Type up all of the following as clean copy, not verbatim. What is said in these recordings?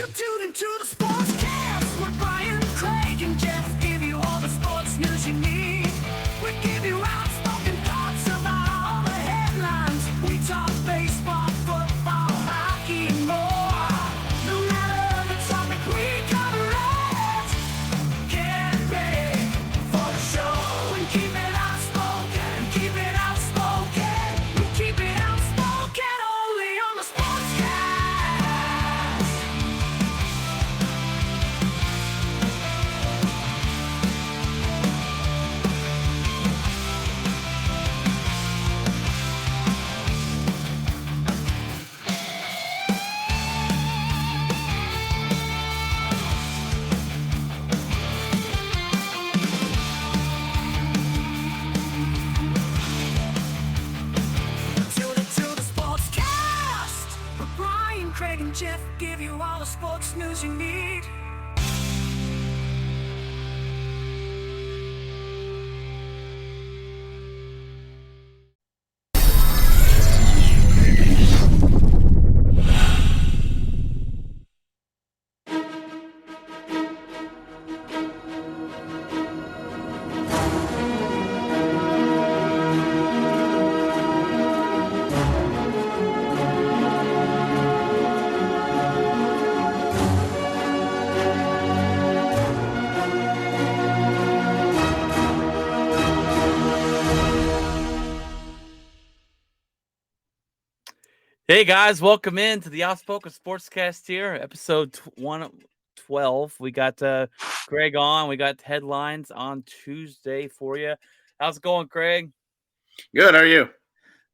You tune into the Sportscast with Brian, Craig, and Jeff. Give you all the sports news you need. We give you outspoken thoughts about all the headlines. We talk baseball, football, hockey, and more. No matter the topic, we cover it. Get ready for the show and keep it outspoken. Keep it outspoken. We keep it outspoken only on the Sportscast. Tune into the Sportscast with Brian, Craig, and Jeff. Give you all the sports news you need. Hey guys, welcome in to the Outspoken Sportscast here, episode 112. We got Greg on. We got headlines on Tuesday for you. How's it going, Craig? Good. How are you?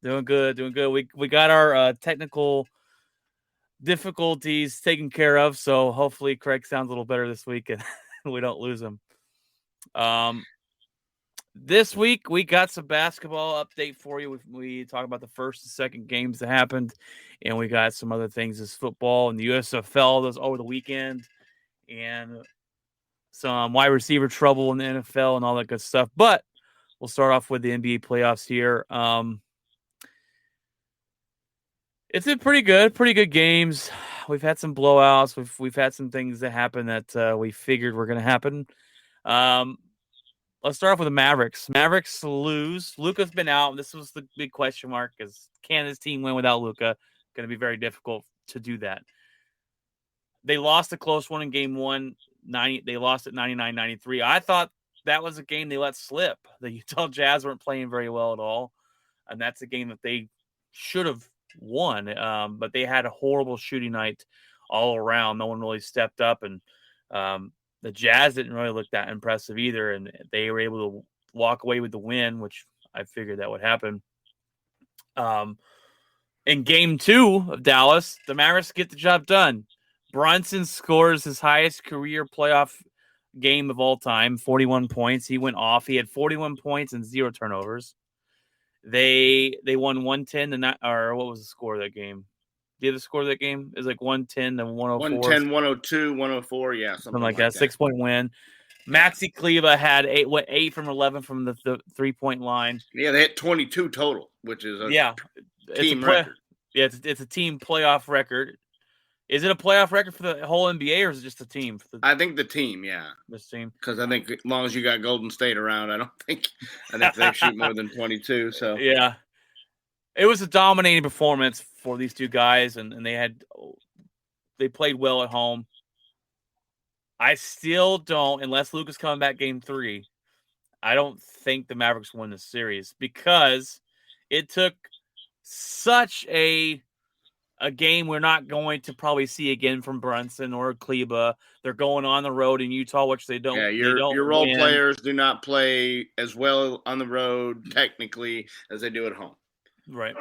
Doing good, doing good. We got our technical difficulties taken care of, so hopefully Craig sounds a little better this week and we don't lose him. This week, we got some basketball update for you. We talk about the first and second games that happened, and we got some other things as football and the USFL those over the weekend, and some wide receiver trouble in the NFL and all that good stuff. But we'll start off with the NBA playoffs here. It's been pretty good games. We've had some blowouts. We've had some things that happen that we figured were going to happen. Let's start off with the Mavericks. Mavericks lose. Luka's been out. This was the big question mark. Can this team win without Luka? Going to be very difficult to do that. They lost a close one in game one. They lost at 99-93. I thought that was a game they let slip. The Utah Jazz weren't playing very well at all. And that's a game that they should have won. But they had a horrible shooting night all around. No one really stepped up. And the Jazz didn't really look that impressive either, and they were able to walk away with the win, which I figured that would happen. In game two of Dallas, the Mavericks get the job done. Brunson scores his highest career playoff game of all time, 41 points. He went off. He had 41 points and 0 turnovers. They won 110 or what was the score of that game? Do you have the score of that game? It was like 110 to 104. 110, 102, 104, yeah. Something like that. 6-point win. Maxi Kleba had 8 from 11 from the 3-point line. Yeah, they had 22 total, which is a team record. Yeah, it's a team playoff record. Is it a playoff record for the whole NBA or is it just a team? I think the team, yeah. This team. Because I think as long as you got Golden State around, I think they shoot more than 22. So yeah. It was a dominating performance for these two guys, and they played well at home. I still don't, unless Luka's coming back game 3, I don't think the Mavericks win this series because it took such a game we're not going to probably see again from Brunson or Kleba. They're going on the road in Utah, which they don't. Yeah, your role players do not play as well on the road technically as they do at home. Right.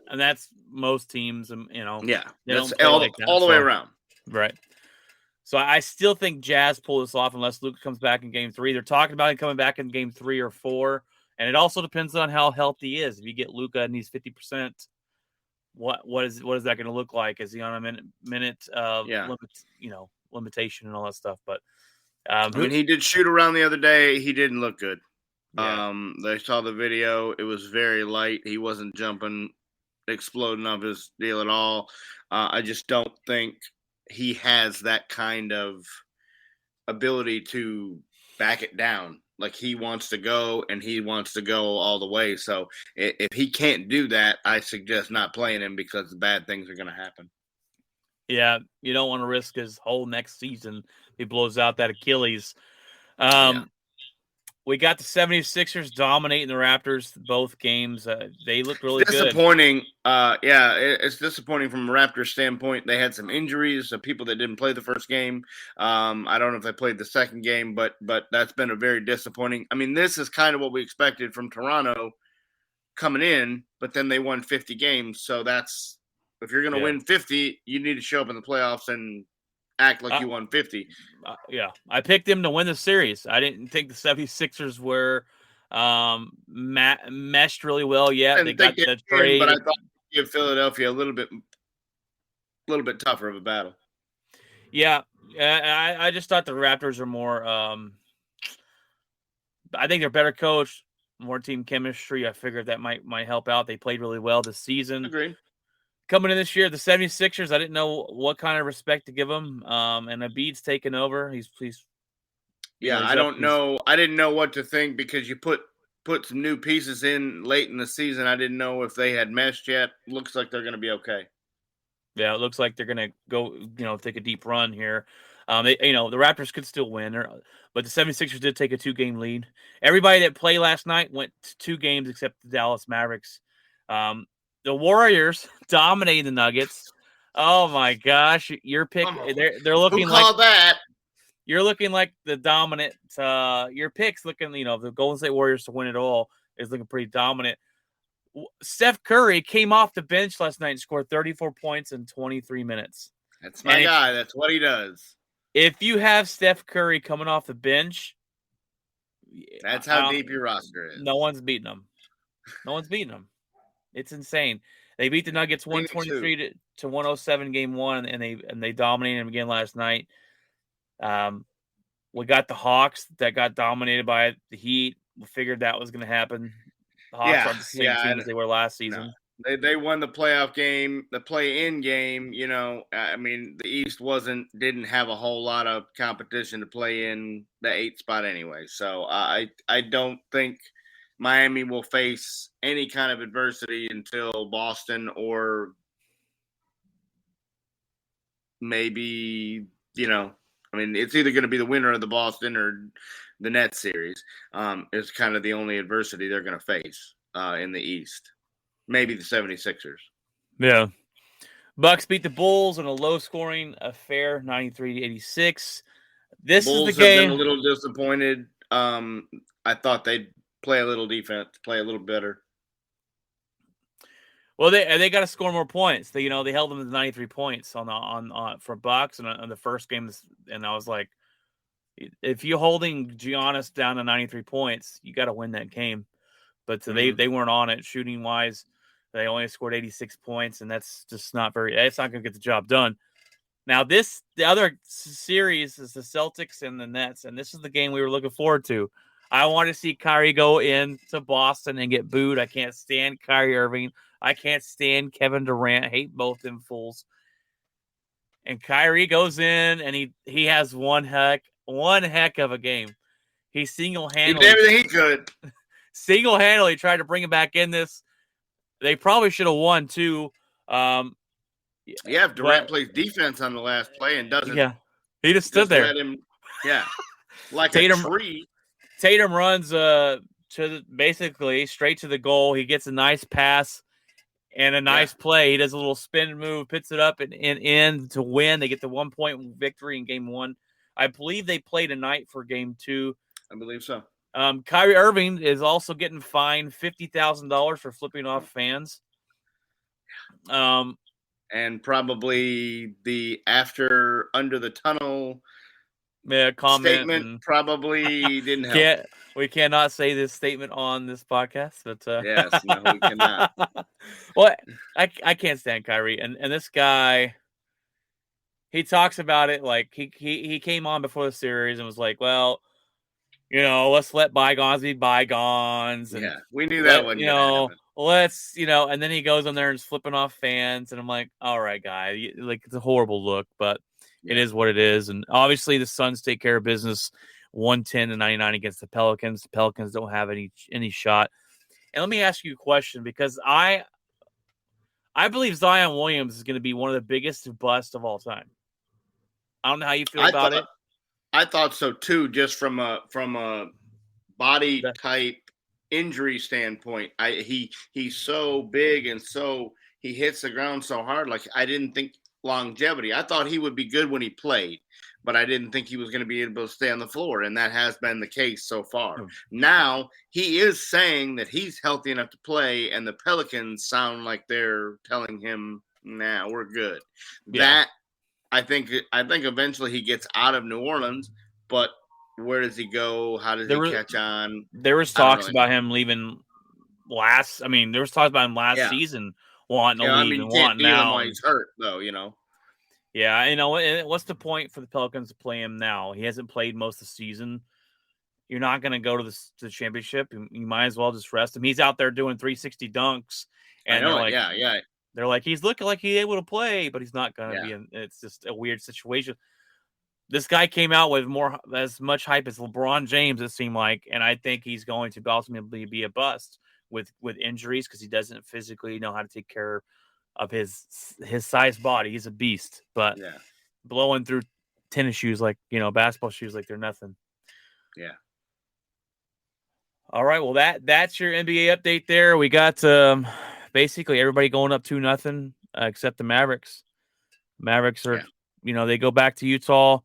And that's most teams, Yeah, that's all the way around. Right. So I still think Jazz pull this off unless Luka comes back in game 3. They're talking about him coming back in game 3 or 4. And it also depends on how healthy he is. If you get Luka and he's 50%, what is that going to look like? Is he on a minute limitation and all that stuff? But he did shoot around the other day. He didn't look good. Yeah. They saw the video. It was very light. He wasn't jumping, exploding off his deal at all. I just don't think he has that kind of ability to back it down. Like he wants to go and he wants to go all the way. So if he can't do that, I suggest not playing him because bad things are going to happen. Yeah, you don't want to risk his whole next season. He blows out that Achilles. Yeah. We got the 76ers dominating the Raptors both games. They looked really It's good. disappointing. It's disappointing from a Raptors standpoint. They had some injuries of people that didn't play the first game. I don't know if they played the second game, but that's been a very disappointing. I mean, this is kind of what we expected from Toronto coming in, but then they won 50 games. So that's if you're going to win 50, you need to show up in the playoffs and act like you won 50. I picked them to win the series. I didn't think the 76ers were meshed really well yet. They got the trade. But I thought give Philadelphia a little bit tougher of a battle. Yeah, I just thought the Raptors are more. I think they're better coached, more team chemistry. I figured that might help out. They played really well this season. Agreed. Coming in this year, the 76ers, I didn't know what kind of respect to give them. And Embiid's taken over. He's I don't know. I didn't know what to think because you put some new pieces in late in the season. I didn't know if they had meshed yet. Looks like they're going to be okay. Yeah, it looks like they're going to go, take a deep run here. The Raptors could still win, but the 76ers did take a 2-game lead. Everybody that played last night went to 2 games except the Dallas Mavericks. The Warriors dominated the Nuggets. Oh my gosh, your pick! They're looking Who called that? You're looking like the dominant. Your pick's looking, the Golden State Warriors to win it all is looking pretty dominant. Steph Curry came off the bench last night and scored 34 points in 23 minutes. That's my guy. That's what he does. If you have Steph Curry coming off the bench, that's how deep your roster is. No one's beating them. It's insane. They beat the Nuggets 123 to 107 game 1, and they dominated them again last night. We got the Hawks that got dominated by the Heat. We figured that was going to happen. The Hawks aren't the same team as they were last season. No. They won the playoff game, the play-in game. I mean, the East didn't have a whole lot of competition to play in the 8th spot anyway. So I don't think Miami will face any kind of adversity until Boston or maybe, I mean, it's either going to be the winner of the Boston or the Nets series. Is kind of the only adversity they're going to face in the East. Maybe the 76ers. Yeah. Bucks beat the Bulls in a low-scoring affair, 93-86. This Bulls is the game. Have been a little disappointed. I thought they'd play a little defense, play a little better. Well, they got to score more points. They held them to 93 points for Bucks on the first game, and I was like, if you're holding Giannis down to 93 points, you got to win that game. But they weren't on it shooting wise. They only scored 86 points, and that's just not going to get the job done. Now, the other series is the Celtics and the Nets, and this is the game we were looking forward to. I want to see Kyrie go into Boston and get booed. I can't stand Kyrie Irving. I can't stand Kevin Durant. I hate both them fools. And Kyrie goes in, and he has one heck of a game. He single-handedly did everything he could. Single-handedly tried to bring him back in this. They probably should have won too. If Durant plays defense on the last play and doesn't. Yeah, he just stood there. Let him, like Tatum, a tree. Tatum runs basically straight to the goal. He gets a nice pass and a nice play. He does a little spin move, puts it up and in to win. They get the 1-point victory in game 1. I believe they play tonight for game 2. I believe so. Kyrie Irving is also getting fined $50,000 for flipping off fans. And probably the under the tunnel comment statement probably didn't help. We cannot say this statement on this podcast, but yes, no, we cannot. Well, I can't stand Kyrie, and this guy, he talks about it like he came on before the series and was like, well, let's let bygones be bygones. And we knew that one. Let's, and then he goes on there and is flipping off fans. And I'm like, all right, guy, like it's a horrible look, but It is what it is. And obviously the Suns take care of business 110-99 against the Pelicans. The Pelicans don't have any shot. And let me ask you a question, because I believe Zion Williams is going to be one of the biggest busts of all time. I don't know how you feel about it. I thought so too, just from a body type injury standpoint. He's so big and he hits the ground so hard. Like, I didn't think longevity. I thought he would be good when he played, but I didn't think he was going to be able to stay on the floor, and that has been the case so far. Now he is saying that he's healthy enough to play, and the Pelicans sound like they're telling him, "Nah, we're good." Yeah. That I think eventually he gets out of New Orleans, but where does he go? How does he catch on? There was talks about him leaving last. I mean, there was talks about him last season wanting to leave and wanting now. While he's hurt, though, Yeah, what's the point for the Pelicans to play him now? He hasn't played most of the season. You're not going to go to the championship. You might as well just rest him. He's out there doing 360 dunks, and they're like, he's looking like he's able to play, but he's not going to be. It's just a weird situation. This guy came out with as much hype as LeBron James, it seemed like, and I think he's going to ultimately be a bust with injuries because he doesn't physically know how to take care of his size body. He's a beast, but blowing through tennis shoes like basketball shoes like they're nothing. Yeah. All right, well that's your NBA update. There we got basically everybody going up 2-0 except the Mavericks. Mavericks are they go back to Utah.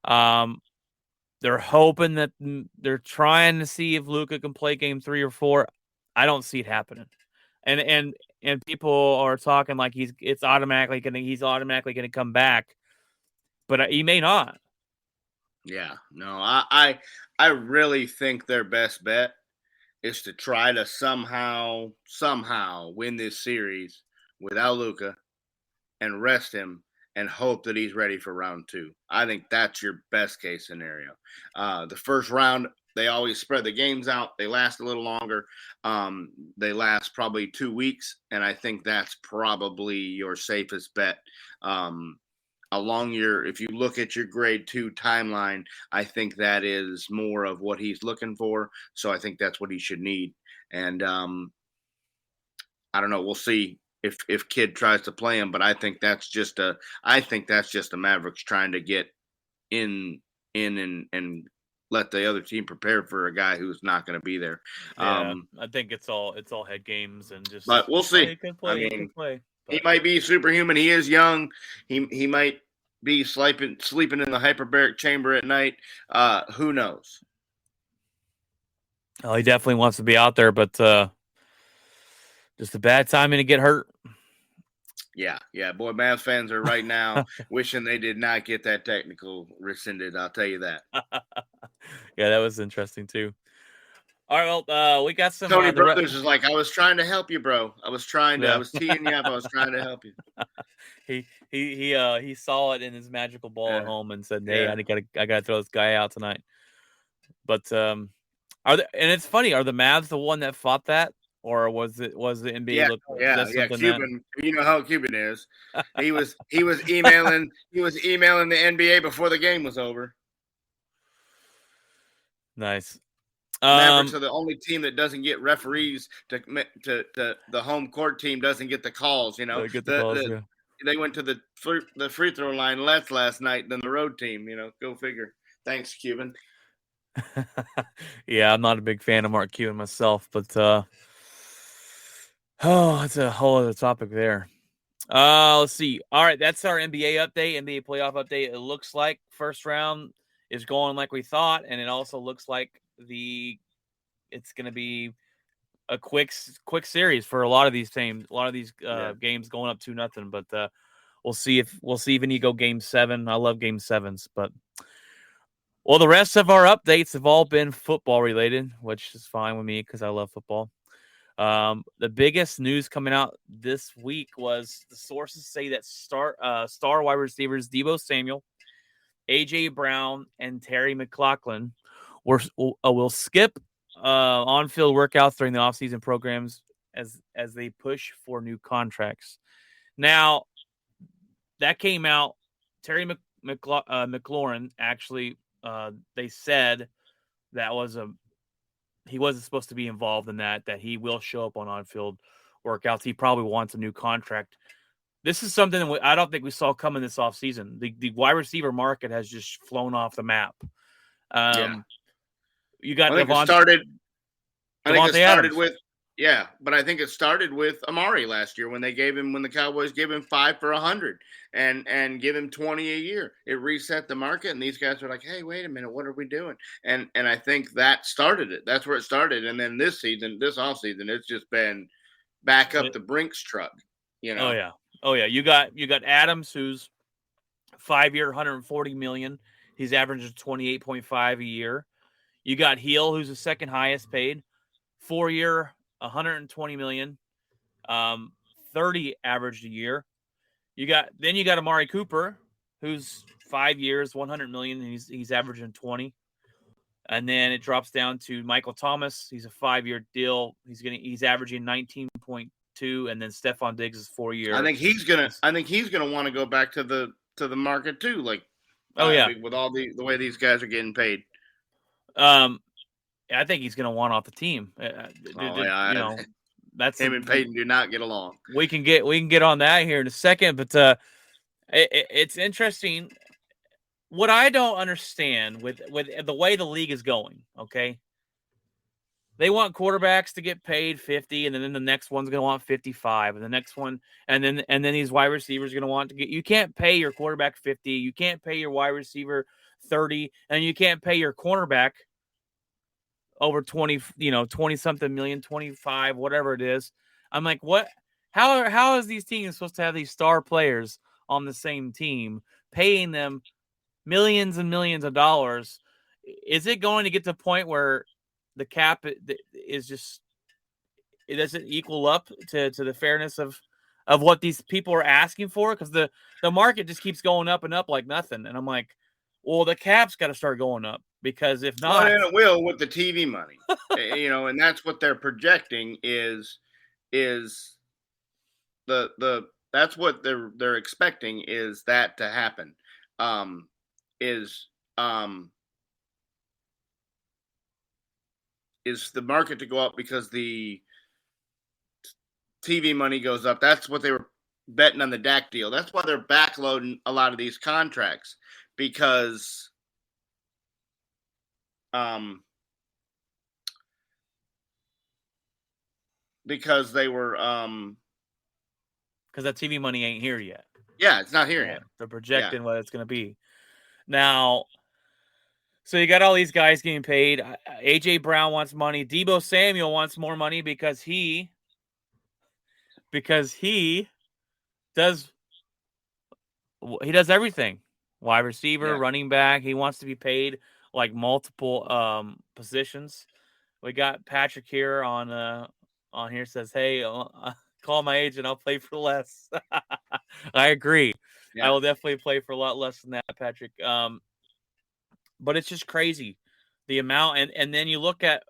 They're hoping that they're trying to see if Luka can play game 3 or 4. I don't see it happening. And people are talking like he's automatically going to come back, but he may not. Yeah, no, I really think their best bet is to try to somehow win this series without Luka and rest him and hope that he's ready for round 2. I think that's your best case scenario. The first round, they always spread the games out. They last a little longer. They last probably 2 weeks, and I think that's probably your safest bet. If you look at your grade 2 timeline, I think that is more of what he's looking for. So I think that's what he should need. And I don't know. We'll see if Kidd tries to play him, but I think that's just the Mavericks trying to get in and let the other team prepare for a guy who's not going to be there. Yeah, I think it's all head games and just. But we'll see. He can play. He might be superhuman. He is young. He might be sleeping in the hyperbaric chamber at night. Who knows? Oh, he definitely wants to be out there, but just a bad timing to get hurt. Yeah. Boy, Mavs fans are right now wishing they did not get that technical rescinded. I'll tell you that. Yeah, that was interesting too. All right, well, we got some. Tony Brothers is like, I was trying to help you, bro. I was teeing you up. I was trying to help you. He saw it in his magical ball at home and said, "Hey, I gotta throw this guy out tonight." But and it's funny, are the Mavs the one that fought that, or was the NBA? Yeah. Cuban, you know how Cuban is. He was emailing the NBA before the game was over. Nice. Mavericks are the only team that doesn't get referees to the home court team doesn't get the calls. They get the calls, They went to the free throw line last night than the road team. Go figure. Thanks, Cuban. Yeah, I'm not a big fan of Mark Cuban myself, but it's a whole other topic there. Let's see. All right, that's our NBA update, NBA playoff update. It looks like first round is going like we thought, and it also looks like it's going to be a quick series for a lot of these teams. A lot of these games going up 2-0, but we'll see if you go game 7. I love game 7s, but the rest of our updates have all been football related, which is fine with me because I love football. The biggest news coming out this week was the sources say that star wide receivers Deebo Samuel, AJ Brown, and Terry McLaughlin will skip on-field workouts during the offseason programs as they push for new contracts. Now, that came out. Terry McLaurin actually, they said that he wasn't supposed to be involved in that he will show up on on-field workouts. He probably wants a new contract. This is something that I don't think we saw coming this offseason. The wide receiver market has just flown off the map. You got I think it started Adams. with but I think it started with Amari last year when the Cowboys gave him 5 for 100 and give him 20 a year. It reset the market, and these guys were like, "Hey, wait a minute, what are we doing?" And I think that started it. That's where it started. And then this offseason, it's just been back up the Brinks truck. Oh yeah. You got Adams, who's 5-year, $140 million. He's averaging 28.5 a year. You got Heel, who's the second highest paid, 4-year, $120 million, 30 averaged a year. You got Amari Cooper, who's 5 years, $100 million. And he's averaging 20. And then it drops down to Michael Thomas. He's a 5-year deal. He's averaging 19.2, and then Stephon Diggs is 4-year. I think he's gonna want to go back to the market too. Like, with all the way these guys are getting paid. I think he's gonna want off the team. That's him and Peyton do not get along. We can get on that here in a second, but it's interesting. What I don't understand with the way the league is going, okay? They want quarterbacks to get paid 50, and then the next one's going to want 55, and the next one, and then these wide receivers are going to want to get. You can't pay your quarterback 50, you can't pay your wide receiver 30, and you can't pay your cornerback over 20, 20 something million, 25, whatever it is. I'm like, what? How is these teams supposed to have these star players on the same team, paying them millions and millions of dollars? Is it going to get to the point where the cap is just, it doesn't equal up to the fairness of what these people are asking for? Because the market just keeps going up and up like nothing. And I'm like, well, the cap's got to start going up, because if not, and it will with the TV money, and that's what they're projecting is the that's what they're expecting is that to happen. Is the market to go up because the TV money goes up. That's what they were betting on the Dak deal. That's why they're backloading a lot of these contracts, because they were because that TV money ain't here yet. Yeah, it's not here yet. They're projecting what it's going to be. Now, so you got all these guys getting paid. A.J. Brown wants money. Deebo Samuel wants more money because he does everything. Wide receiver, running back. He wants to be paid like multiple positions. We got Patrick here on here, says, "Hey, call my agent. I'll play for less." I agree. Yeah. I will definitely play for a lot less than that, Patrick. But it's just crazy, the amount. And then you look at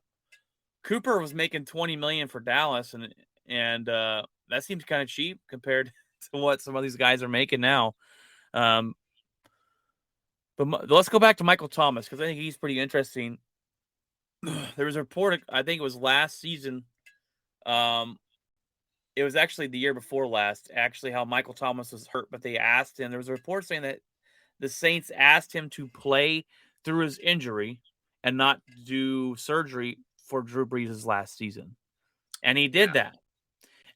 Cooper was making $20 million for Dallas, and that seems kind of cheap compared to what some of these guys are making now. But let's go back to Michael Thomas, because I think he's pretty interesting. There was a report, I think it was last season. It was actually the year before last, actually, how Michael Thomas was hurt, but they asked him. There was a report saying that the Saints asked him to play through his injury and not do surgery for Drew Brees' last season. And he did that.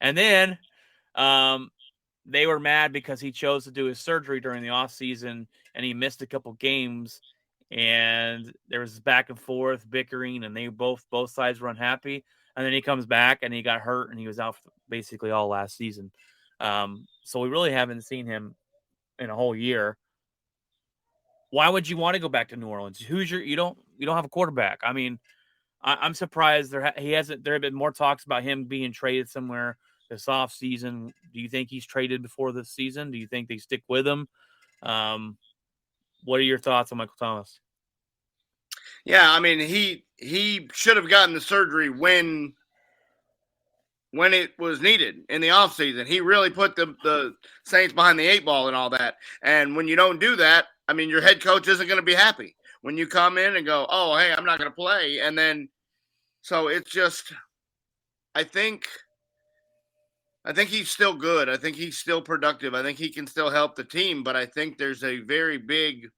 And then they were mad because he chose to do his surgery during the offseason, and he missed a couple games. And there was back and forth bickering, and they both sides were unhappy. And then he comes back, and he got hurt, and he was out basically all last season. So we really haven't seen him in a whole year. Why would you want to go back to New Orleans? You don't have a quarterback. I mean, I'm surprised there have been more talks about him being traded somewhere this offseason. Do you think he's traded before this season? Do you think they stick with him? What are your thoughts on Michael Thomas? Yeah, I mean, he should have gotten the surgery when it was needed in the offseason. He really put the Saints behind the 8 ball and all that. And when you don't do that, I mean, your head coach isn't going to be happy when you come in and go, "Oh, hey, I'm not going to play," and then so it's just. I think he's still good. I think he's still productive. I think he can still help the team, but I think there's a very big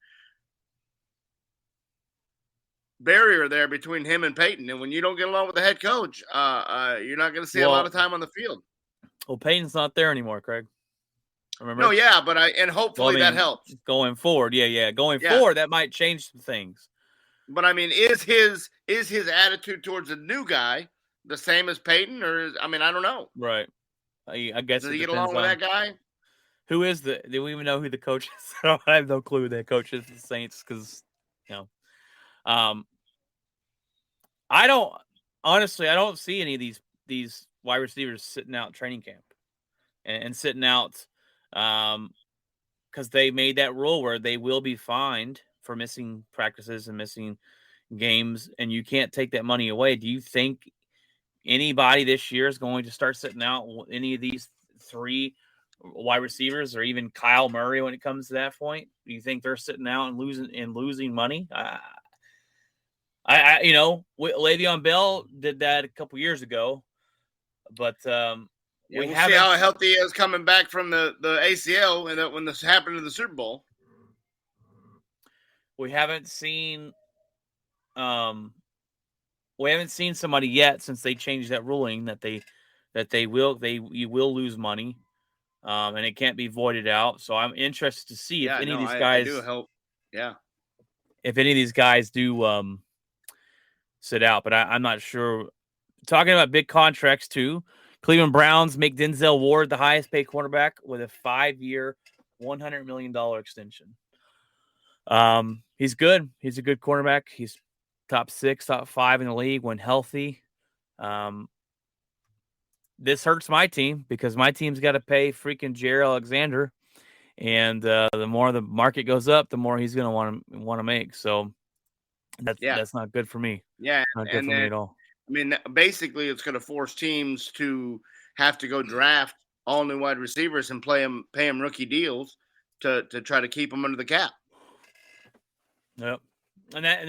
barrier there between him and Peyton. And when you don't get along with the head coach, you're not going to see a lot of time on the field. Well, Peyton's not there anymore, Craig. Remember? No, yeah, but hopefully that helps going forward. Yeah. Going forward, that might change some things. But I mean, is his attitude towards the new guy the same as Peyton, or I don't know. Right. I guess does he get along with that guy? Who is do we even know who the coach is? I have no clue who the coach is. The Saints, because I don't see any of these wide receivers sitting out training camp and sitting out because they made that rule where they will be fined for missing practices and missing games, and you can't take that money away. Do you think anybody this year is going to start sitting out any of these three wide receivers, or even Kyle Murray when it comes to that point? Do you think they're sitting out and losing money? Le'Veon Bell did that a couple years ago, but we'll see how healthy he is coming back from the ACL and when this happened in the Super Bowl. We haven't seen somebody yet since they changed that ruling that you will lose money, and it can't be voided out. So I'm interested to see if any of these guys do help. Yeah, if any of these guys do sit out, but I'm not sure. Talking about big contracts too, Cleveland Browns make Denzel Ward the highest paid cornerback with a 5-year, $100 million extension. He's good. He's a good cornerback. He's top 6, top 5 in the league when healthy. This hurts my team because my team's got to pay freaking Jair Alexander, and the more the market goes up, the more he's going to want to make. So that's not good for me. Yeah, not good for me at all. I mean, basically, it's going to force teams to have to go draft all new wide receivers and pay them rookie deals to try to keep them under the cap. Yep, and that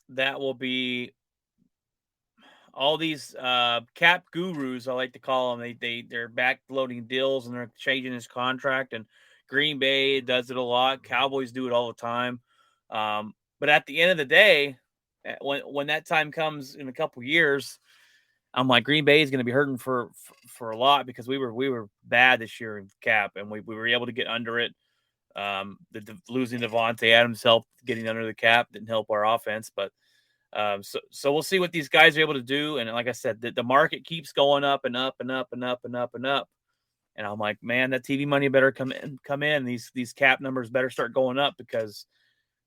that will be all these cap gurus, I like to call them. They're backloading deals and they're changing his contract. And Green Bay does it a lot. Cowboys do it all the time. But at the end of the day, when that time comes in a couple years, I'm like, Green Bay is going to be hurting for a lot because we were bad this year in cap, and we were able to get under it. Losing Devontae Adams helped getting under the cap, didn't help our offense, but so we'll see what these guys are able to do. And like I said, the market keeps going up and up and up and up and up and up. And I'm like, man, that TV money better come in. These cap numbers better start going up because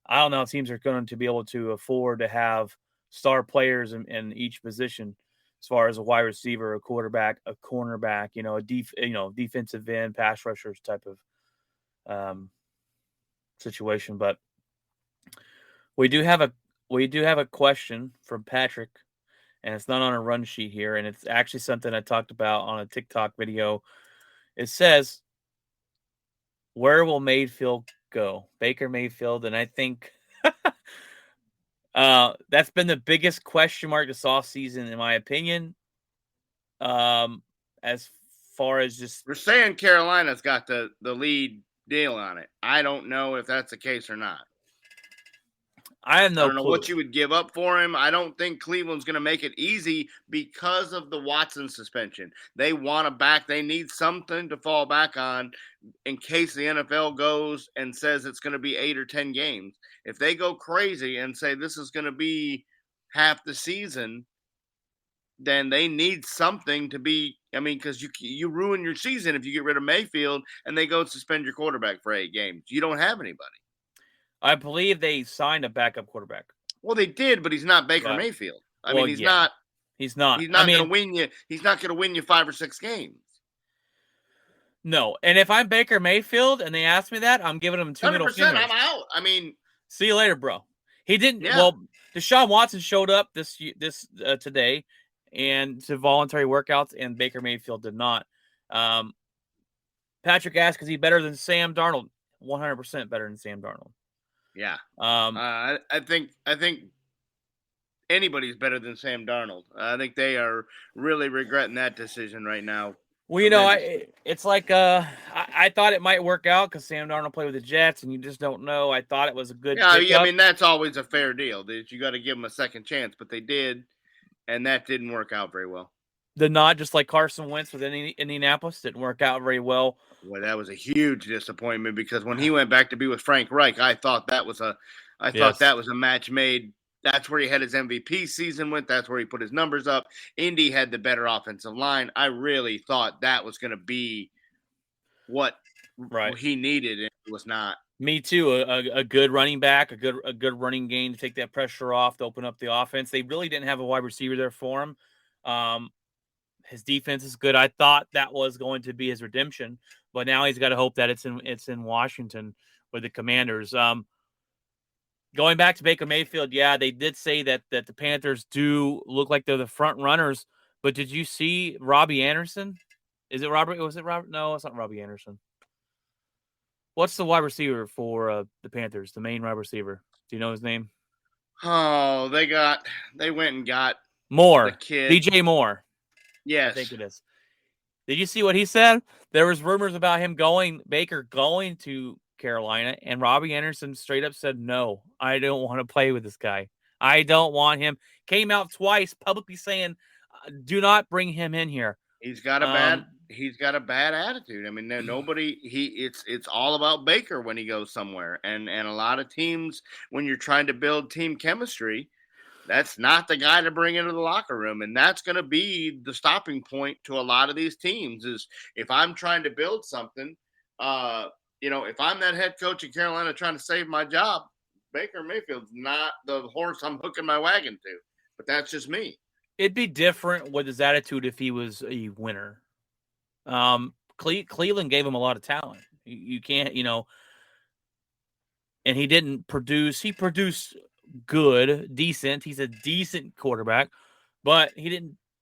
I don't know if teams are going to be able to afford to have star players in each position, as far as a wide receiver, a quarterback, a cornerback, defensive end, pass rushers type of situation. But we do have a question from Patrick, and it's not on a run sheet here, and it's actually something I talked about on a TikTok video. It says, where will Mayfield go? Baker Mayfield. And I think that's been the biggest question mark this offseason, in my opinion. As far as just... We're saying Carolina's got the lead deal on it. I don't know if that's the case or not. I have no clue. I don't know what you would give up for him. I don't think Cleveland's going to make it easy because of the Watson suspension. They want to back. They need something to fall back on in case the NFL goes and says it's going to be 8 or 10 games. If they go crazy and say this is going to be half the season, then they need something to be. I mean, because you ruin your season if you get rid of Mayfield and they go and suspend your quarterback for 8 games. You don't have anybody. I believe they signed a backup quarterback. Well, they did, but he's not Baker Mayfield. I mean, he's not. He's not. He's not going to win you. He's not going to win you 5 or 6 games. No, and if I'm Baker Mayfield and they ask me that, I'm giving them 2 middle fingers. I'm out. I mean, see you later, bro. He didn't. Yeah. Well, Deshaun Watson showed up this today and to voluntary workouts, and Baker Mayfield did not. Patrick asked, "Is he better than Sam Darnold?" 100% better than Sam Darnold. Yeah. Um, I think anybody's better than Sam Darnold. I think they are really regretting that decision right now. well, it's like I thought it might work out because Sam Darnold played with the Jets, and you just don't know. I thought it was a good Yeah, I pickup. mean that's always a fair deal. That you got to give them a second chance, but they did, and that didn't work out very well. The nod, just like Carson Wentz with Indianapolis, didn't work out very well. Well, that was a huge disappointment because when he went back to be with Frank Reich, I thought that was a match made. That's where he had his MVP season with. That's where he put his numbers up. Indy had the better offensive line. I really thought that was going to be what he needed, and it was not. Me too. A good running back, a good running game to take that pressure off, to open up the offense. They really didn't have a wide receiver there for him. His defense is good. I thought that was going to be his redemption, but now he's got to hope that it's in Washington with the Commanders. Going back to Baker Mayfield, yeah, they did say that the Panthers do look like they're the front runners. But did you see Robbie Anderson? Is it Robert? Was it Robert? No, it's not Robbie Anderson. What's the wide receiver for the Panthers? The main wide receiver. Do you know his name? Oh, they went and got Moore. the kid. DJ Moore. Yes. I think it is. Did you see what he said? There was rumors about Baker going to Carolina, and Robbie Anderson straight up said, no, I don't want to play with this guy. I don't want him. Came out twice publicly saying, do not bring him in here. He's got a bad attitude. I mean, it's all about Baker when he goes somewhere. And a lot of teams, when you're trying to build team chemistry, that's not the guy to bring into the locker room. And that's going to be the stopping point to a lot of these teams is if I'm trying to build something, if I'm that head coach in Carolina trying to save my job, Baker Mayfield's not the horse I'm hooking my wagon to. But that's just me. It'd be different with his attitude if he was a winner. Cleveland gave him a lot of talent. You can't, and he didn't produce. He produced good, decent. He's a decent quarterback, but he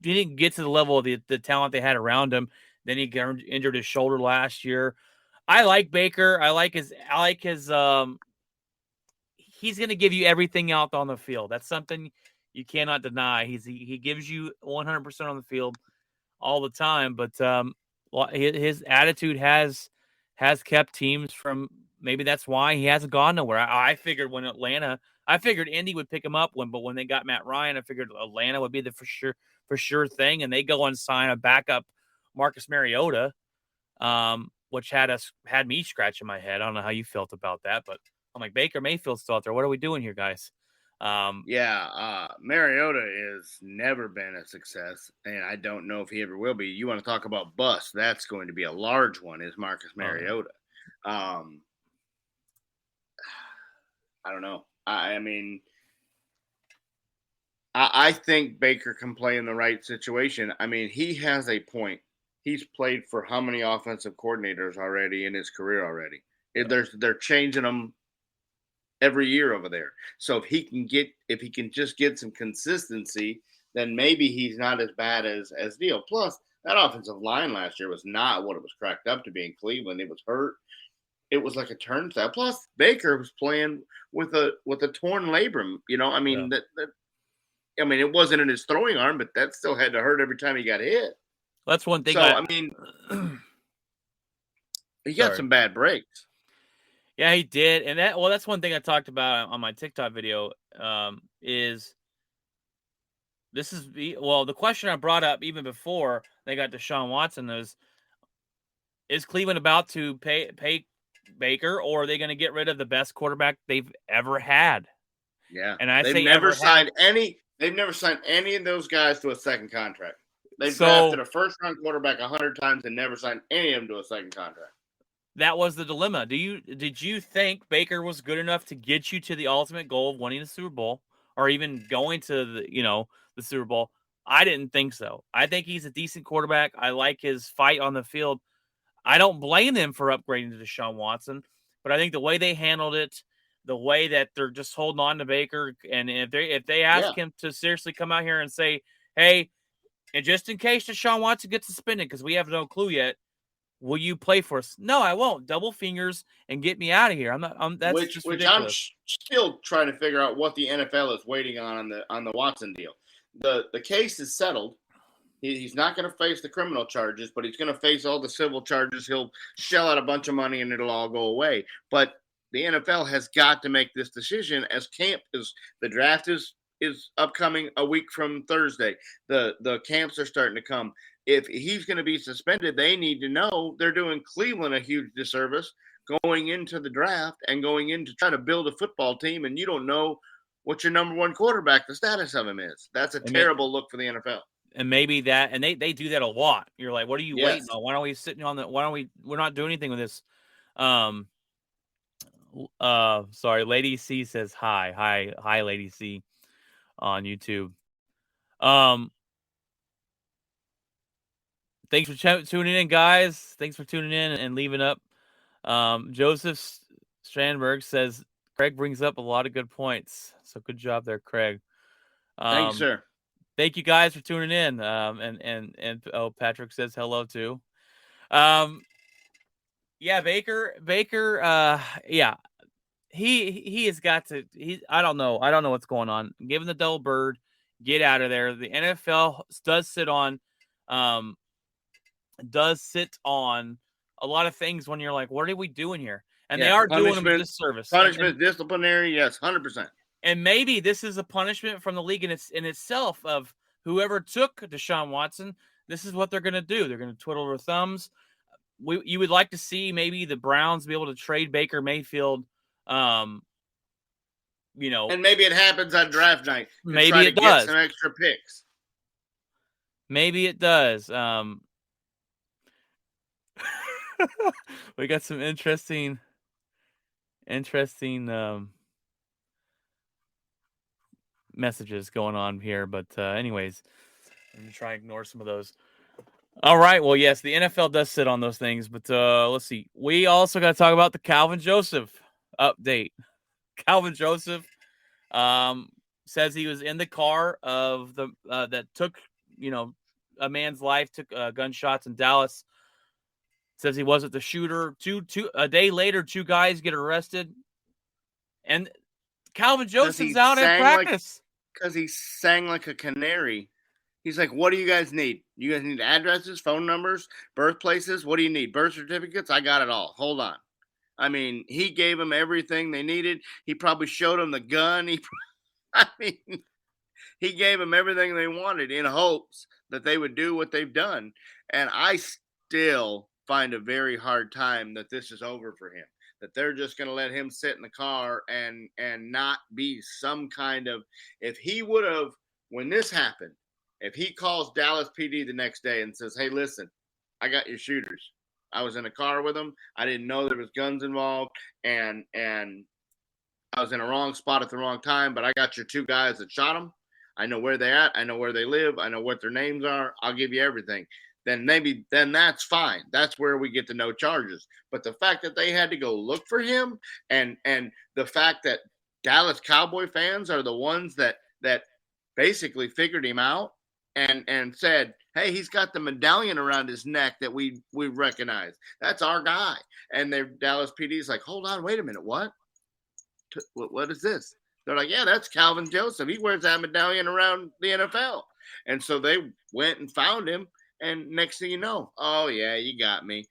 didn't get to the level of the talent they had around him. Then he got injured his shoulder last year. I like Baker. I like his he's going to give you everything out on the field. That's something you cannot deny. He gives you 100% on the field all the time, but his attitude has kept teams from. Maybe that's why he hasn't gone nowhere. I figured I figured Indy would pick him up but when they got Matt Ryan, I figured Atlanta would be the for sure thing, and they go and sign a backup Marcus Mariota, which had me scratching my head. I don't know how you felt about that, but I'm like, Baker Mayfield's still out there. What are we doing here, guys? Mariota has never been a success, and I don't know if he ever will be. You want to talk about bust? That's going to be a large one. Is Marcus Mariota? I don't know. I mean, I think Baker can play in the right situation. I mean, he has a point. He's played for how many offensive coordinators already in his career already? They're changing them every year over there. So if he can just get some consistency, then maybe he's not as bad as Deal. Plus, that offensive line last year was not what it was cracked up to be in Cleveland. It was hurt. It was like a turnstile. Plus, Baker was playing with a torn labrum. I mean it wasn't in his throwing arm, but that still had to hurt every time he got hit. That's one thing. So he got some bad breaks. Yeah, he did, and that's one thing I talked about on my TikTok video. Is the question I brought up even before they got Deshaun Watson is Cleveland about to pay Baker, or are they going to get rid of the best quarterback they've ever had? Yeah, and they've never signed any of those guys to a second contract. They've drafted a first-round quarterback 100 times and never signed any of them to a second contract. That was the dilemma. Did you think Baker was good enough to get you to the ultimate goal of winning the Super Bowl, or even going to the Super Bowl? I didn't think so. I think he's a decent quarterback. I like his fight on the field. I don't blame them for upgrading to Deshaun Watson, but I think the way they handled it, the way that they're just holding on to Baker, and if they ask him to seriously come out here and say, hey, and just in case Deshaun Watson gets suspended, because we have no clue yet, will you play for us? No, I won't. Double fingers and get me out of here. I'm not. That's just which ridiculous. still trying to figure out what the NFL is waiting on the Watson deal. The case is settled. He's not going to face the criminal charges, but he's going to face all the civil charges. He'll shell out a bunch of money and it'll all go away. But the NFL has got to make this decision as the draft is upcoming a week from Thursday. The camps are starting to come. If he's going to be suspended, they need to know they're doing Cleveland a huge disservice going into the draft and going in to try to build a football team, and you don't know what your number one quarterback, the status of him is. That's a terrible look for the NFL. And maybe that, and they do that a lot. You're like, what are you waiting on? Why aren't we sitting on that? We're not doing anything with this. Sorry, Lady C says hi, Lady C on YouTube. Thanks for tuning in, guys. Thanks for tuning in and leaving up. Joseph Strandberg says Craig brings up a lot of good points. So good job there, Craig. Thanks, sir. Thank you guys for tuning in. And Patrick says hello too. Yeah, Baker. Yeah, he has got to. I don't know what's going on. Give him the double bird. Get out of there. The NFL does sit on a lot of things when you're like, what are we doing here? And they are doing them a disservice. Punishment, disciplinary, yes, 100%. And maybe this is a punishment from the league in itself of whoever took Deshaun Watson. This is what they're going to do. They're going to twiddle their thumbs. You would like to see maybe the Browns be able to trade Baker Mayfield. And maybe it happens on draft night. Maybe it does. Get some extra picks. Maybe it does. We got some interesting messages going on here, but anyways, I'm gonna try and ignore some of those. All right, well, yes, the NFL does sit on those things, but let's see. We also got to talk about the Calvin Joseph update. Calvin Joseph says he was in the car of the that took a man's life, took gunshots in Dallas. Says he wasn't the shooter. A day later, 2 guys get arrested, and Calvin Joseph's out at practice because he sang like a canary. He's like, "What do you guys need? You guys need addresses, phone numbers, birthplaces. What do you need? Birth certificates? I got it all. Hold on." I mean, he gave them everything they needed. He probably showed them the gun. He gave them everything they wanted in hopes that they would do what they've done. And I still find a very hard time that this is over for him, that they're just going to let him sit in the car and not be some kind of, if he would have, when this happened, if he calls Dallas PD the next day and says, "Hey, listen, I got your shooters. I was in a car with them. I didn't know there was guns involved, and I was in a wrong spot at the wrong time, but I got your 2 guys that shot them. I know where they're at. I know where they live. I know what their names are. I'll give you everything." Then that's fine. That's where we get to no charges. But the fact that they had to go look for him, and the fact that Dallas Cowboy fans are the ones that basically figured him out and said, "Hey, he's got the medallion around his neck that we recognize. That's our guy." And their Dallas PD's like, "Hold on, wait a minute, what is this?" They're like, "Yeah, that's Calvin Joseph. He wears that medallion around the NFL." And so they went and found him. And next thing you know, oh yeah, you got me.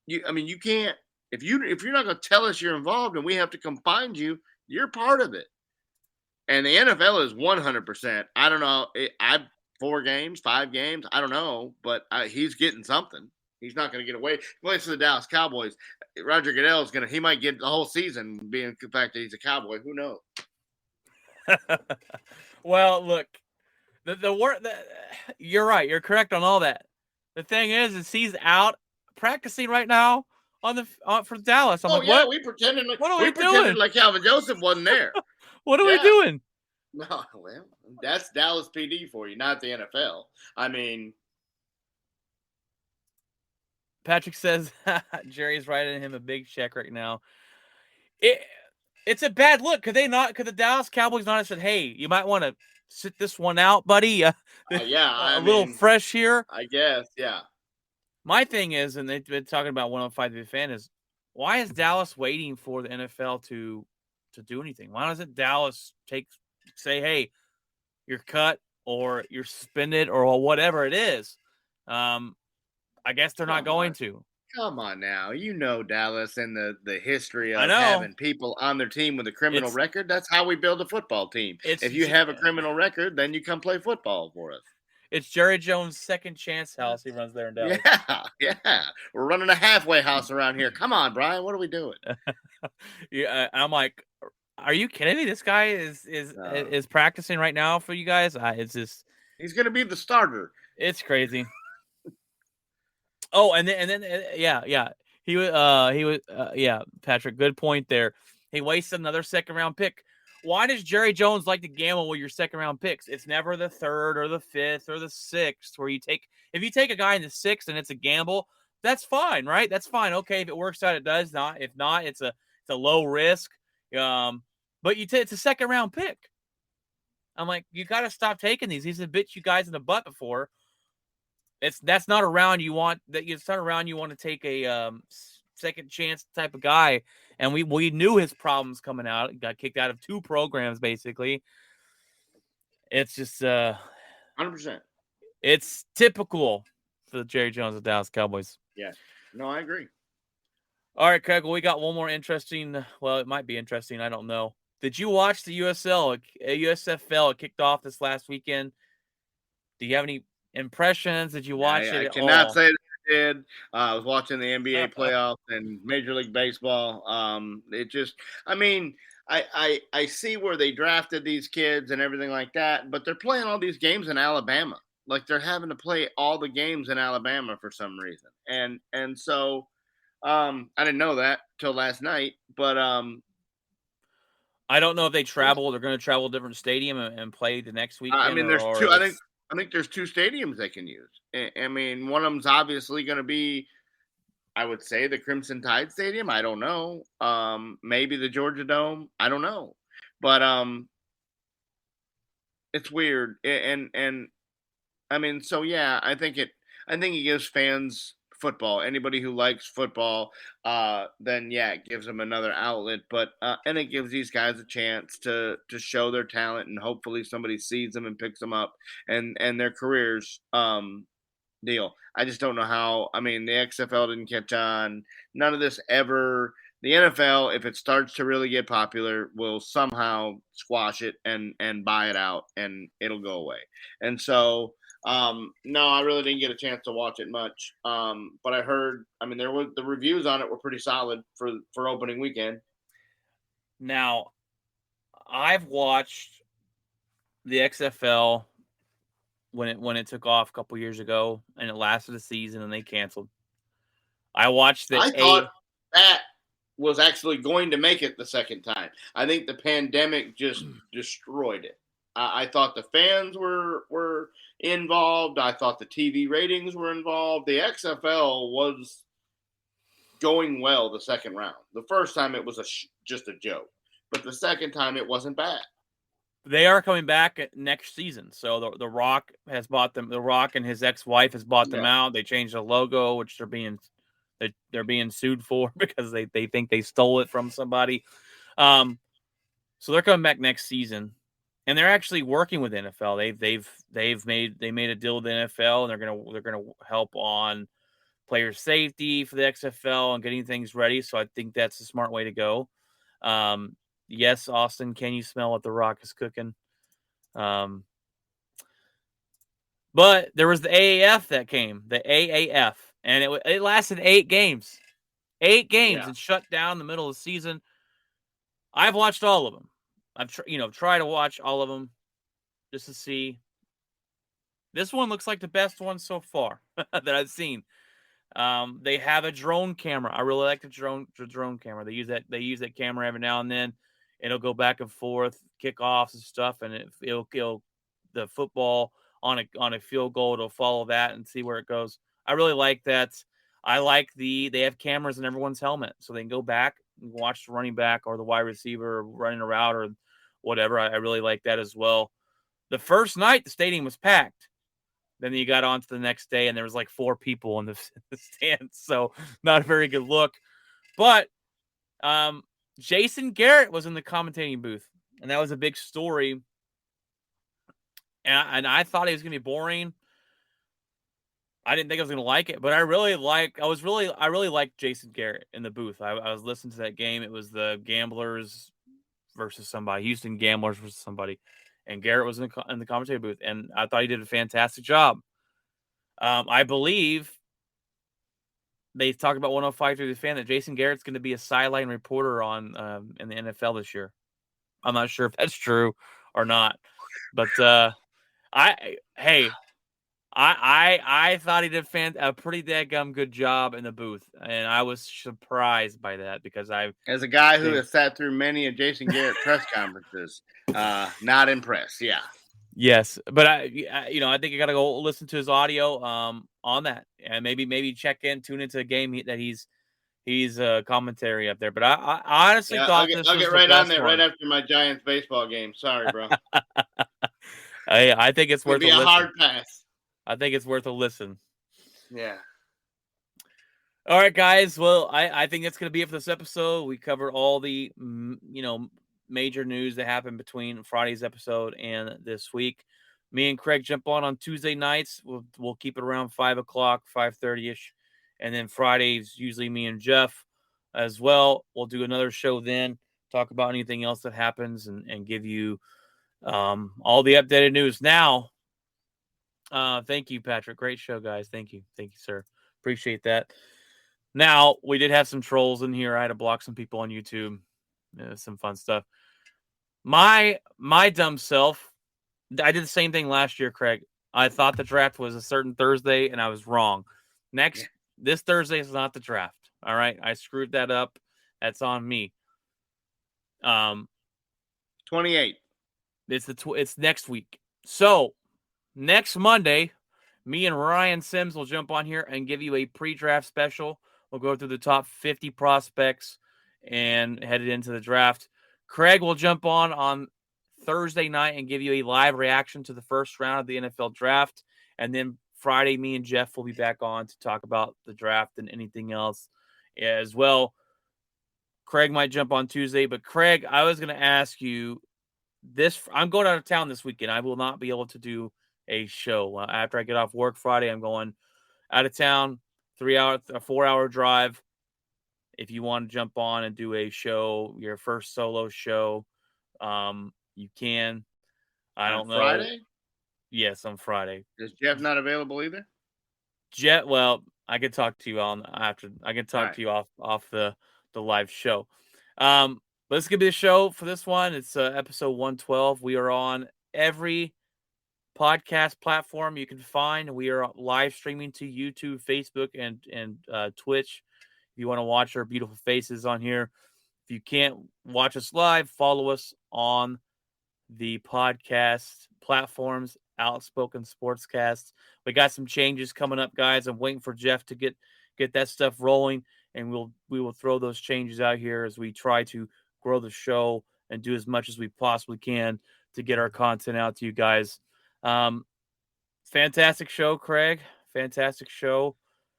You can't, if you're not going to tell us you're involved and we have to come find you, you're part of it. And the NFL is 100%. I don't know. 4 games, 5 games. I don't know, but he's getting something. He's not going to get away. He plays for the Dallas Cowboys. Roger Goodell he might get the whole season being the fact that he's a Cowboy. Who knows? Well, look. You're right. You're correct on all that. The thing is he's out practicing right now for Dallas. I'm like, what? We pretended like what are we doing? Like Calvin Joseph wasn't there. What are we doing? No, well, that's Dallas PD for you, not the NFL. I mean, Patrick says Jerry's writing him a big check right now. It's a bad look. Could the Dallas Cowboys not have said, "Hey, you might want to sit this one out, buddy"? Yeah, a little fresh here. I guess, yeah. My thing is, and they've been talking about 105 to the fan, is why is Dallas waiting for the NFL to do anything? Why doesn't Dallas say, hey, you're cut or you're suspended or whatever it is? I guess they're not going to. Come on now. You know Dallas and the history I of know. having people on their team with a criminal record. That's how we build a football team. If you have a criminal record, then you come play football for us. It's Jerry Jones' second chance house he runs there in Dallas. Yeah. We're running a halfway house around here. Come on, Brian. What are we doing? Yeah, I'm like, are you kidding me? This guy is practicing right now for you guys. It's just he's going to be the starter. It's crazy. Oh, and then yeah. He was Patrick, good point there. He wasted another second round pick. Why does Jerry Jones like to gamble with your second round picks? It's never the third or the fifth or the sixth where if you take a guy in the sixth and it's a gamble, that's fine, right? That's fine. Okay, if it works out, it does. Not if not, it's a low risk. But it's a second round pick. I'm like, you got to stop taking these. He's bit you guys in the butt before. That's not a round you want. It's not a round you want to take a second chance type of guy. And we knew his problems coming out. He got kicked out of 2 programs basically. It's just 100%. It's typical for the Jerry Jones of Dallas Cowboys. Yeah. No, I agree. All right, Craig. Well, we got one more interesting. Well, it might be interesting. I don't know. Did you watch the USFL? It kicked off this last weekend. Do you have any impressions? Did you watch it? I cannot say that I did. I was watching the NBA playoffs and Major League Baseball. I see where they drafted these kids and everything like that, but they're playing all these games in Alabama. Like they're having to play all the games in Alabama for some reason. And so I didn't know that till last night, but I don't know if they travel. They're going to travel to a different stadium and play the next weekend. There's 2. I think there's 2 stadiums they can use. I mean, one of them's obviously going to be, I would say, the Crimson Tide Stadium. I don't know. Maybe the Georgia Dome. I don't know. But it's weird. And I mean, so yeah, I think it gives fans football. Anybody who likes football, then yeah, it gives them another outlet. But and it gives these guys a chance to show their talent, and hopefully somebody sees them and picks them up, and their careers deal. I just don't know how. I mean, the XFL didn't catch on. None of this ever. The NFL, if it starts to really get popular, will somehow squash it and buy it out, and it'll go away. And so. No, I really didn't get a chance to watch it much. But I heard, the reviews on it were pretty solid for opening weekend. Now, I've watched the XFL when it took off a couple years ago, and it lasted a season, and they canceled. I watched it. I thought that was actually going to make it the second time. I think the pandemic just destroyed it. I thought the fans were involved. I thought the TV ratings were involved. The XFL was going well the second round. The first time it was just a joke, but the second time it wasn't bad. They are coming back next season. So the Rock has bought them. The Rock and his ex-wife has bought them out. They changed the logo, which they're being sued for because they think they stole it from somebody. So they're coming back next season. And they're actually working with NFL. They've made a deal with the NFL, and they're gonna help on player safety for the XFL and getting things ready. So I think that's a smart way to go. Yes, Austin, can you smell what the Rock is cooking? But there was the AAF that came, the AAF, and it lasted 8 games, and shut down the middle of the season. I've watched all of them. I've tried to watch all of them just to see. This one looks like the best one so far that I've seen. They have a drone camera. I really like the drone camera. They use that camera every now and then. It'll go back and forth, kickoffs and stuff, and it'll the football on a field goal. It'll follow that and see where it goes. I really like that. I like they have cameras in everyone's helmet, so they can go back and watch the running back or the wide receiver running a route or whatever. I really like that as well. The first night, the stadium was packed. Then you got on to the next day, and there was like 4 people in the stands, so not a very good look. But Jason Garrett was in the commentating booth, and that was a big story. And I thought he was going to be boring. I didn't think I was going to like it, but I really liked Jason Garrett in the booth. I was listening to that game. It was the Gamblers versus somebody, Houston Gamblers versus somebody, and Garrett was in the commentator booth, and I thought he did a fantastic job. I believe they talked about 105 through the fan that Jason Garrett's going to be a sideline reporter on in the NFL this year. I'm not sure if that's true or not, but I thought he did a pretty dadgum good job in the booth, and I was surprised by that because as a guy who has sat through many of Jason Garrett press conferences, not impressed. Yeah. Yes, but I think you got to go listen to his audio on that, and maybe tune into a game that he's commentary up there. But I honestly thought I'll get right on there right after my Giants baseball game. Sorry, bro. I think it's worth a hard pass. I think it's worth a listen. Yeah. All right, guys. Well, I think that's going to be it for this episode. We covered all the major news that happened between Friday's episode and this week. Me and Craig jump on Tuesday nights. We'll keep it around 5 o'clock, 5:30ish, and then Fridays usually me and Jeff as well. We'll do another show then, talk about anything else that happens, and give you all the updated news. Now, thank you, Patrick. Great show, guys. Thank you, sir. Appreciate that. Now, we did have some trolls in here. I had to block some people on YouTube. Some fun stuff. My dumb self, I did the same thing last year, Craig. I thought the draft was a certain Thursday, and I was wrong. This Thursday is not the draft. All right, I screwed that up. That's on me. 28. It's next week. So next Monday, me and Ryan Sims will jump on here and give you a pre-draft special. We'll go through the top 50 prospects and headed into the draft. Craig will jump on Thursday night and give you a live reaction to the first round of the NFL draft. And then Friday, me and Jeff will be back on to talk about the draft and anything else as well. Craig might jump on Tuesday, but Craig, I was going to ask you this. I'm going out of town this weekend. I will not be able to do a show. After I get off work Friday, I'm going out of town, 4-hour drive. If you want to jump on and do a show, your first solo show, you can. I don't know. Friday? Yes, on Friday. Is Jeff not available either? Well, I can talk to you after. I can talk to you off the live show. But this is gonna be the show for this one. It's episode 112. We are on every podcast platform you can find. We are live streaming to YouTube, Facebook, and Twitch. If you want to watch our beautiful faces on here, if you can't watch us live, follow us on the podcast platforms, Outspoken Sportscast. We got some changes coming up, guys. I'm waiting for Jeff to get that stuff rolling, and we will throw those changes out here as we try to grow the show and do as much as we possibly can to get our content out to you guys. Fantastic show, Craig. Fantastic show.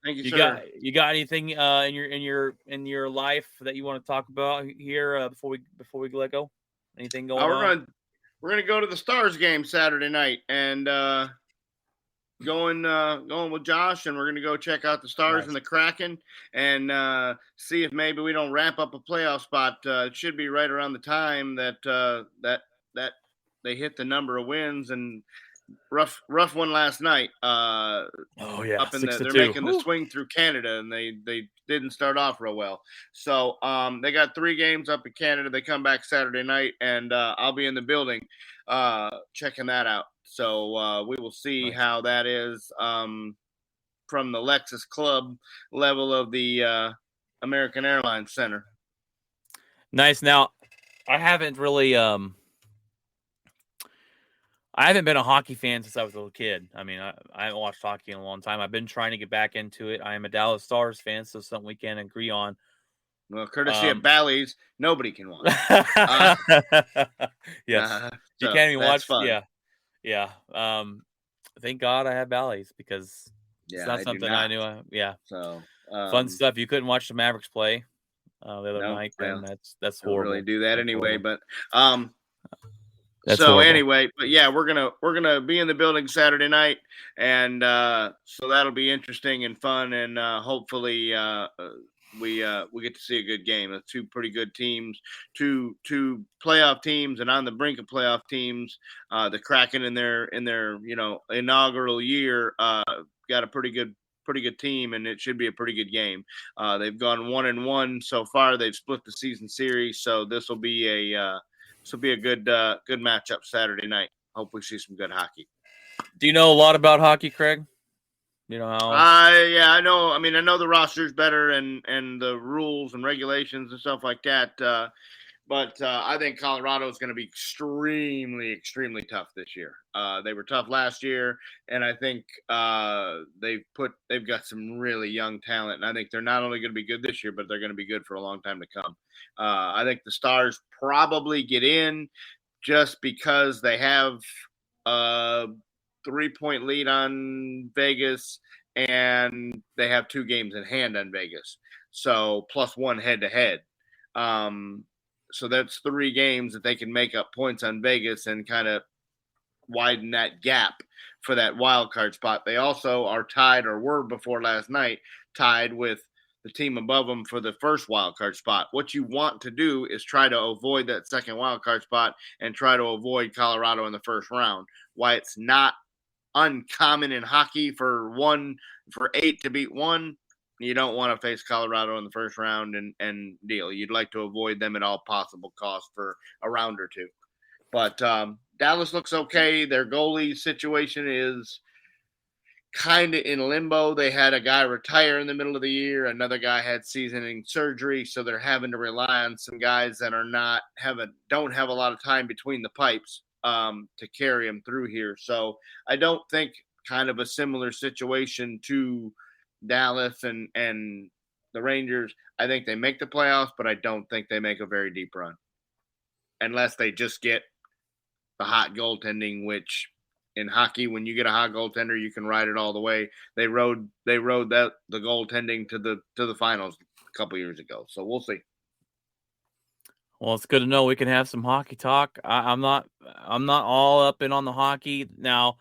Thank you, sir. You got anything in your life that you want to talk about here before we let go? Anything going on? We're gonna go to the Stars game Saturday night and going with Josh, and we're gonna go check out the Stars and the Kraken and see if maybe we don't wrap up a playoff spot. It should be right around the time that they hit the number of wins, and rough one last night. Up in they're making the swing through Canada, and they didn't start off real well. So they got 3 games up in Canada. They come back Saturday night, and I'll be in the building checking that out. So we will see how that is from the Lexus Club level of the American Airlines Center. Nice. Now, I haven't really I haven't been a hockey fan since I was a little kid. I mean, I haven't watched hockey in a long time. I've been trying to get back into it. I am a Dallas Stars fan, so something we can agree on. Well, courtesy of Bally's, nobody can watch. Yes, you can't even watch. Fun. Yeah. thank God I have Bally's because it's Yeah, not I do something I not. knew. Yeah, So fun stuff. You couldn't watch the Mavericks play the other no, night, well, then that's don't really horrible. do that That's anyway. horrible. But That's so horrible. anyway, but yeah, we're gonna be in the building Saturday night, and so that'll be interesting and fun, and hopefully we get to see a good game. That's two pretty good teams, two playoff teams, and on the brink of playoff teams. The Kraken in their inaugural year got a pretty good team, and it should be a pretty good game. They've gone 1-1 so far. They've split the season series, so this will be a good matchup Saturday night. Hope we see some good hockey. Do you know a lot about hockey, Craig? You know how? Yeah, I know. I mean, I know the roster's better and the rules and regulations and stuff like that. But I think Colorado is going to be extremely tough this year. They were tough last year, and I think they've got some really young talent, and I think they're not only going to be good this year, but they're going to be good for a long time to come. I think the Stars probably get in just because they have a 3-point lead on Vegas, and they have 2 games in hand on Vegas, so plus 1 head to head. So that's 3 games that they can make up points on Vegas and kind of widen that gap for that wild card spot. They also are tied, or were before last night, tied with the team above them for the first wild card spot. What you want to do is try to avoid that second wild card spot and try to avoid Colorado in the first round. Why it's not uncommon in hockey for 8 to beat 1. You don't want to face Colorado in the first round and deal. You'd like to avoid them at all possible costs for a round or two. But Dallas looks okay. Their goalie situation is kind of in limbo. They had a guy retire in the middle of the year. Another guy had season-ending surgery, so they're having to rely on some guys that don't have a lot of time between the pipes to carry them through here. So I don't think kind of a similar situation to Dallas and the Rangers. I think they make the playoffs, but I don't think they make a very deep run unless they just get the hot goaltending, which in hockey, when you get a hot goaltender, you can ride it all the way. They rode the goaltending to the finals a couple years ago. So we'll see. Well, it's good to know we can have some hockey talk. I'm not all up in on the hockey now.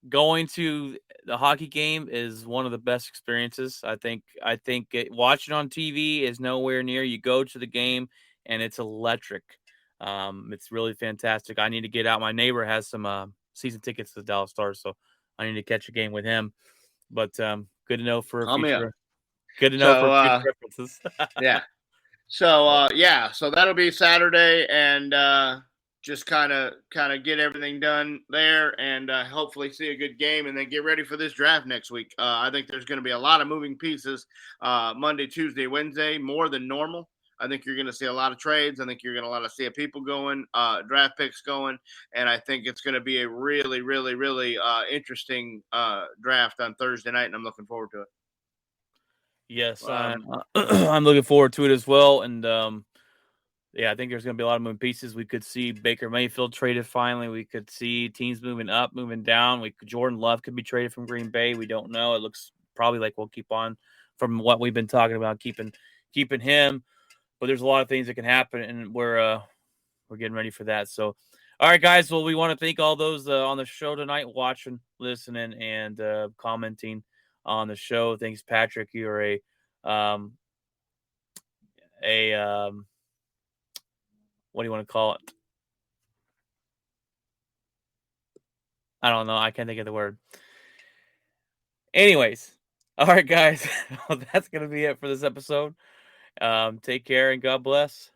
Going to the hockey game is one of the best experiences. I think watching on TV is nowhere near. You go to the game and it's electric. It's really fantastic. I need to get out. My neighbor has some season tickets to the Dallas Stars, so I need to catch a game with him. But good to know for Call me up. Good to know for future So references. yeah. So that'll be Saturday, and just kind of get everything done there, and hopefully see a good game, and then get ready for this draft next week. I think there's going to be a lot of moving pieces Monday, Tuesday, Wednesday, more than normal. I think you're going to see a lot of trades. I think you're going to see people going, draft picks going, and I think it's going to be a really, really, really interesting draft on Thursday night, and I'm looking forward to it. Yes, I'm looking forward to it as well. And yeah, I think there's going to be a lot of moving pieces. We could see Baker Mayfield traded finally. We could see teams moving up, moving down. Jordan Love could be traded from Green Bay. We don't know. It looks probably like we'll keep on from what we've been talking about, keeping him. But there's a lot of things that can happen, and we're getting ready for that. So, all right, guys. Well, we want to thank all those on the show tonight, watching, listening, and commenting on the show. Thanks, Patrick. You're a what do you want to call it? I don't know. I can't think of the word. Anyways, all right, guys. Well, that's gonna be it for this episode. Take care and God bless.